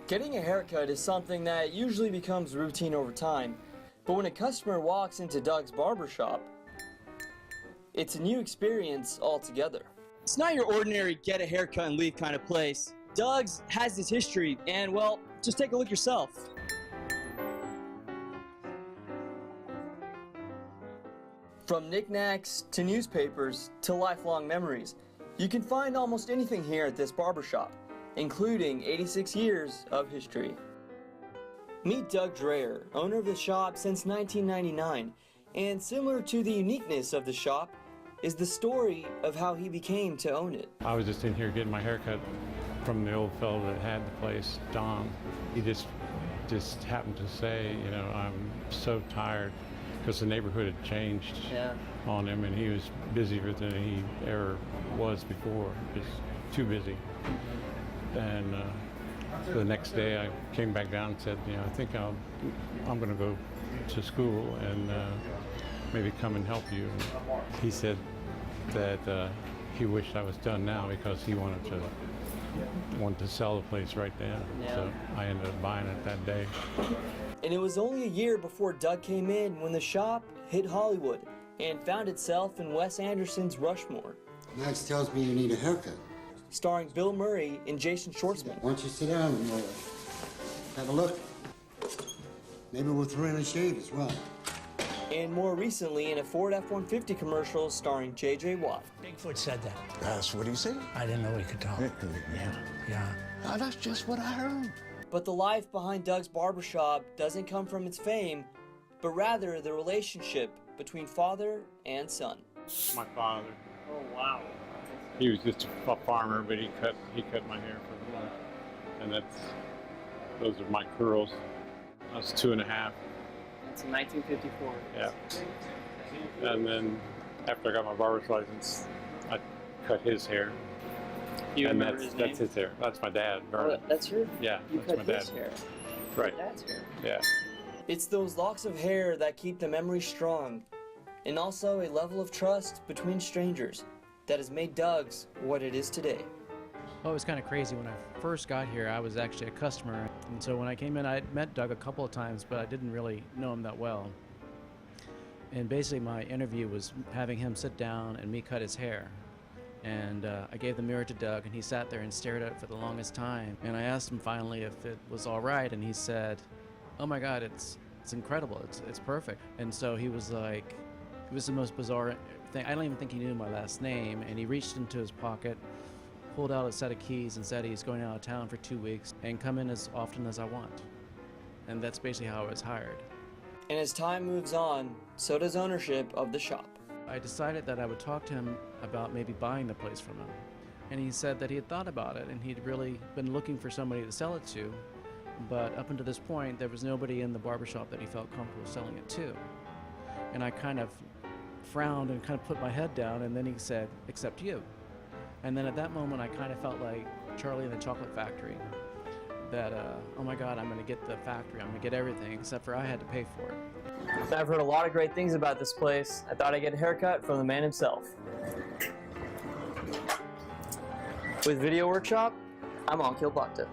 Getting a haircut is something that usually becomes routine over time, but when a customer walks into Doug's Barbershop, it's a new experience altogether. It's not your ordinary get a haircut and leave kind of place. Doug's has this history, and well, just take a look yourself. From knickknacks to newspapers to lifelong memories, you can find almost anything here at this barbershop, including 86 years of history. Meet Doug Dreyer, owner of the shop since 1999, and similar to the uniqueness of the shop is the story of how he became to own it. I was just in here getting my haircut from the old fellow that had the place, Don. He just happened to say, you know, I'm so tired, because the neighborhood had changed on him, and he was busier than he ever was before, just too busy. And the next day I came back down and said, you know, I think I'm going to go to school and maybe come and help you. And he said that he wished I was done now because he wanted to sell the place right then. Yeah. So I ended up buying it that day. And it was only a year before Doug came in when the shop hit Hollywood and found itself in Wes Anderson's Rushmore. Max tells me you need a haircut. Starring Bill Murray and Jason Schwartzman. Why don't you sit down and have a look? Maybe we'll throw in a shave as well. And more recently in a Ford F-150 commercial starring J.J. Watt. Bigfoot said that. That's what he said? I didn't know he could talk. Yeah. Oh, that's just what I heard. But the life behind Doug's Barbershop doesn't come from its fame, but rather the relationship between father and son. My father. Oh, wow. He was just a farmer, but he cut my hair for the month. And those are my curls. I was 2.5. That's in 1954. Yeah. And then after I got my barber's license, I cut his hair. You and remember his name? That's his hair. That's my dad. Oh, that's your? Yeah, you that's cut my dad. his hair. Right. Your dad's hair. Yeah. It's those locks of hair that keep the memory strong, and also a level of trust between strangers that has made Doug's what it is today. Well, it was kind of crazy. When I first got here, I was actually a customer. And so when I came in, I had met Doug a couple of times, but I didn't really know him that well. And basically my interview was having him sit down and me cut his hair. And I gave the mirror to Doug, and he sat there and stared at it for the longest time. And I asked him finally if it was all right, and he said, oh my God, it's incredible, it's perfect. And so he was like, it was the most bizarre thing. I don't even think he knew my last name, and he reached into his pocket, pulled out a set of keys and said he's going out of town for 2 weeks and come in as often as I want. And that's basically how I was hired. And as time moves on, so does ownership of the shop. I decided that I would talk to him about maybe buying the place from him. And he said that he had thought about it and he'd really been looking for somebody to sell it to, but up until this point there was nobody in the barbershop that he felt comfortable selling it to. And I kind of frowned and kind of put my head down, and then he said, except you. And then at that moment I kind of felt like Charlie in the Chocolate Factory, that oh my God, I'm gonna get the factory, I'm gonna get everything, except for I had to pay for it. I've heard a lot of great things about this place. I thought I'd get a haircut from the man himself. With Video Workshop, I'm Ankil Bhakta.